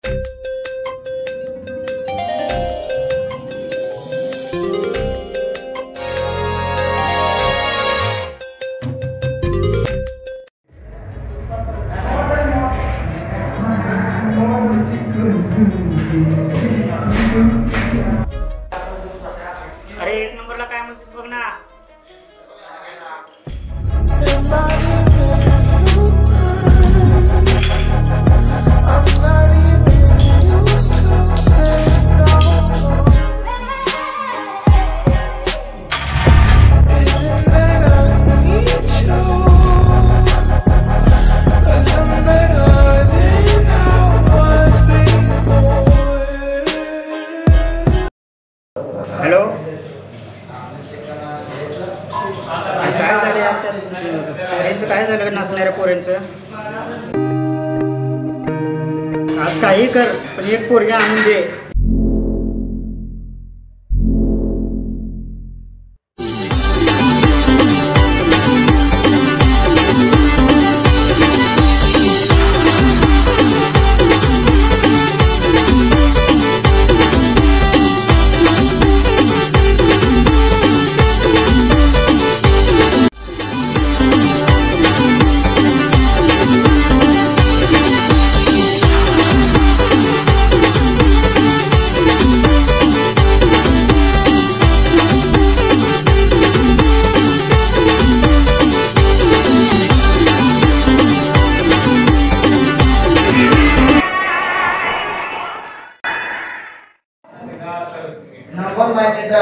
अरे एक नंबरला काय म्हणतात बघ ना. हॅलो, काय झालं यार त्या पोऱ्यांचं? काय झालं नसणाऱ्या पोऱ्यांचं? आज काही कर पण एक पोरगी आणून दे.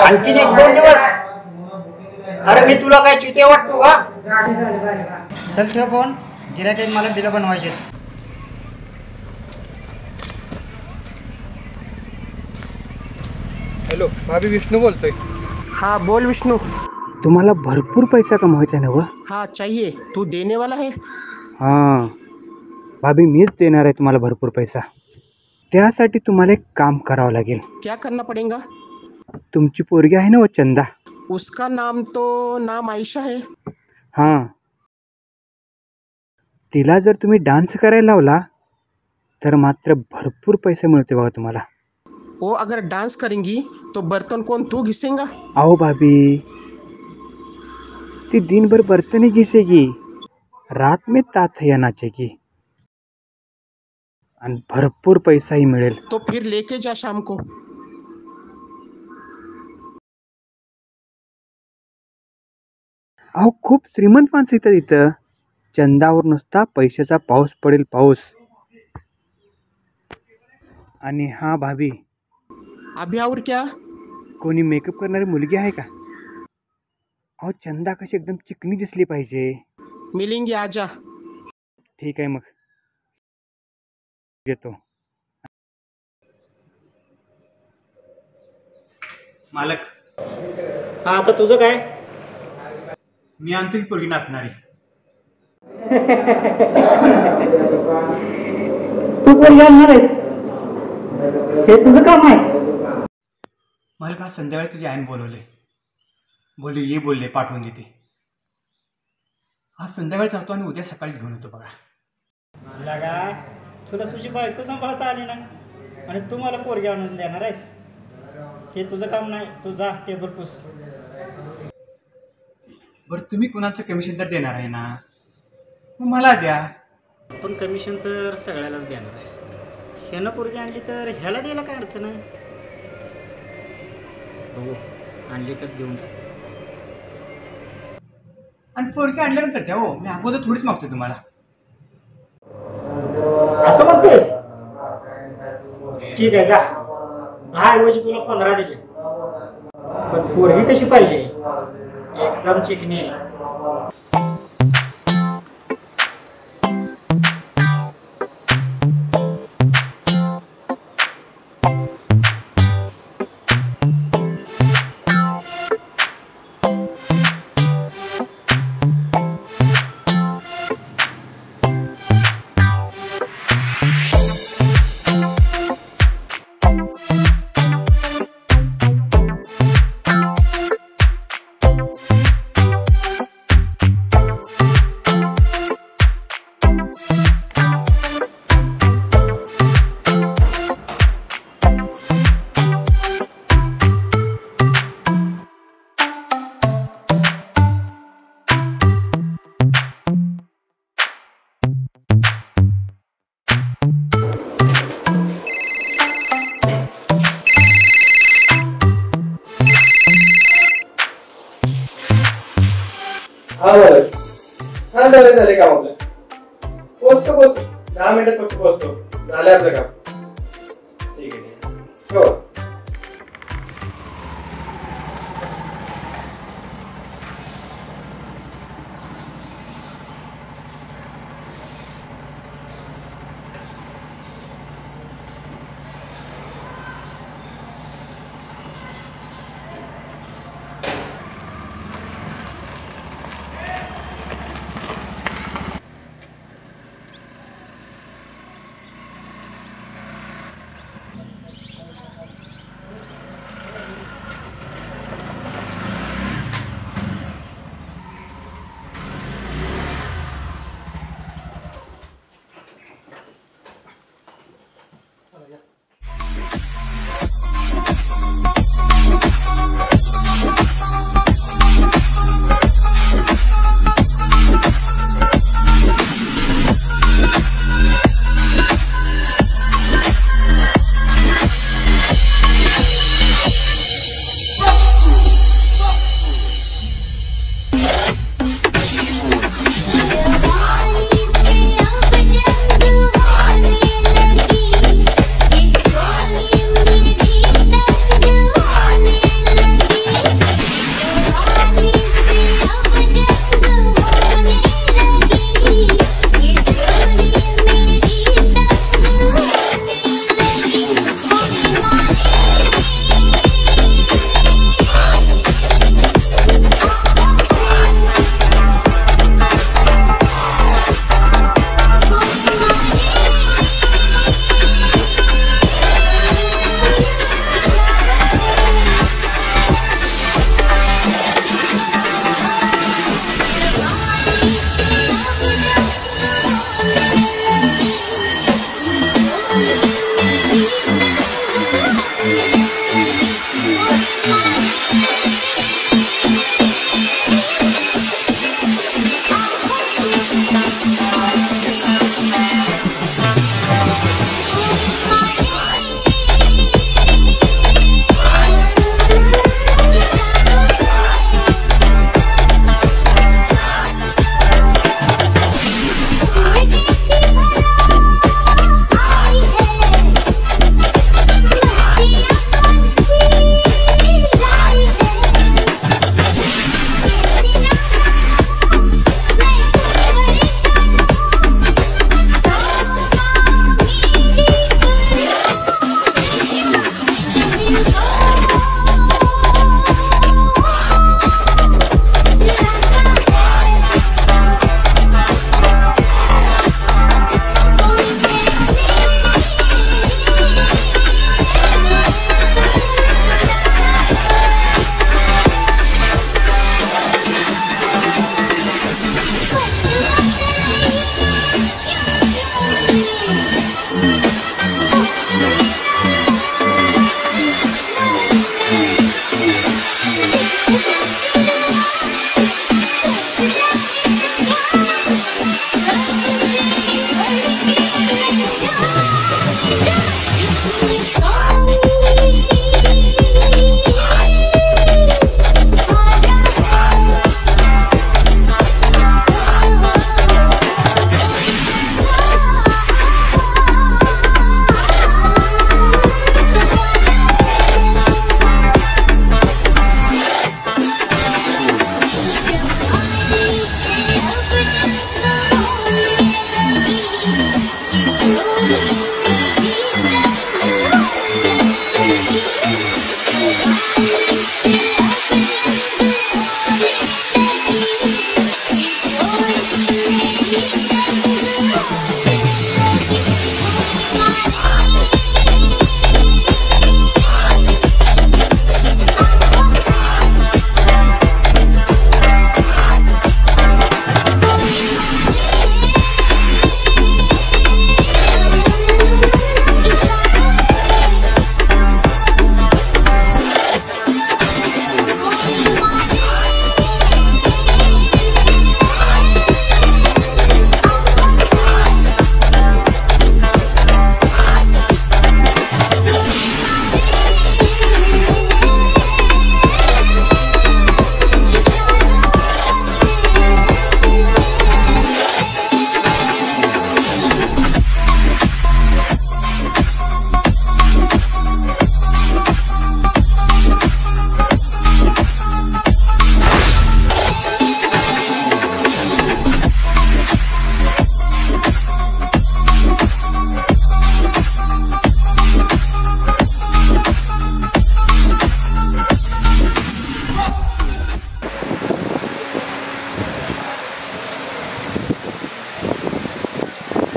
आणखीन 1-2 दिवस? अरे मी तुला काय चिते वाटतो का? चल ठेव फोन. गिऱ्हाईक मला बिल बनवायचे. हॅलो भाभी, विष्णू बोलतोय. हाँ बोल विष्णु. तुम्हाला भरपूर पैसा कमवायचा ना? हाँ चाहिए. तू देने वाला है? हां भाभी, मीच देणार आहे तुम्हाला भरपूर पैसा. त्यासाठी तुम्हाला एक काम करावं लागेल. क्या करना पड़ेगा? तुमची पोरगी आहे ना वो चंदा? उसका नाम आयशा है. हां, तिला जर तुम्ही डान्स करायला लावला तर मात्र भरपूर पैसे मिळते बघा तुम्हाला. वो अगर डांस करेंगी तो बर्तन कौन, तू घिसेगा? आओ भाभी, ती दिन भर बर्तन ही घिसेगी, रात में ताथया नाचेगी आणि भरपूर पैसाही मिळेल. तो फिर लेके जा शाम को. अहो, खूप श्रीमंत माणसं येतात इथं. चंदावर नुसता पैशाचा पाऊस पडेल, पाऊस. आणि हां भाभी, अभी और क्या? कोणी मेकअप करणारी मुलगी आहे का? अहो, चंदा कशी एकदम चिकनी दिसली पाहिजे. मिलेंगे, आजा. ठीक आहे, मग येतो. मालक. हा, आता तुझं काय? मी आणतो की पोरगी नाचणारी. तू पोरगी आणणार आहेस? हे तुझं काम आहे? मला का संध्याकाळी तुझी आईने बोलवले. ये बोलले पाठवून देते. आज संध्याकाळी जातो आणि उद्या सकाळीच घेऊन येतो बघा. लगा, तुला तुझी बायको सांभाळता आली नाही आणि तू मला पोरगी आणून देणार आहेस? हे तुझं काम नाही. तू जा, टेबल पुस. बरं, तुम्ही कुणाचं कमिशन तर देणार आहे ना, मग मला द्या. पण कमिशन तर सगळ्यालाच देणार आहे. ह्यानं पोरगी आणली तर ह्याला द्यायला काय अडचण आहे? हो, आणली तर देऊन. आणि पोरगी आणल्यानंतर द्या हो, मी अगोदर थोडीच मागतो तुम्हाला. असं म्हणतोयस? ठीक आहे, जा. 10 ऐवजी तुला 15 दिले. पण पोरगी कशी पाहिजे? एकदम चिकनी. झाले काम आपलं. पोचतो 10 मिनिटात फक्त पोचतो. झालंय आपलं काम. ठीक आहे हो.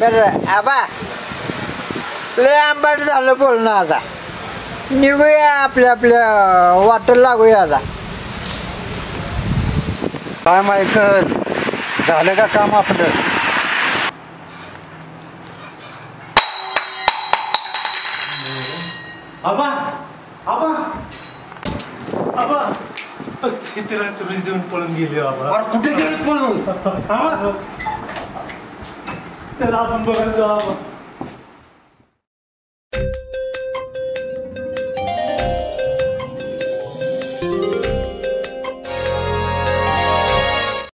बरं आबा लय आंबाट झालं बोलणं आता निघूया आपल्या आपल्या वाटेला लागूया आता काय मायकल झालं का काम आपलं आबा आबा आबा चित्र तुम्ही देऊन पळून गेले बाबा कुठे गेलं पळून चला आपण बघायला जाऊ आबा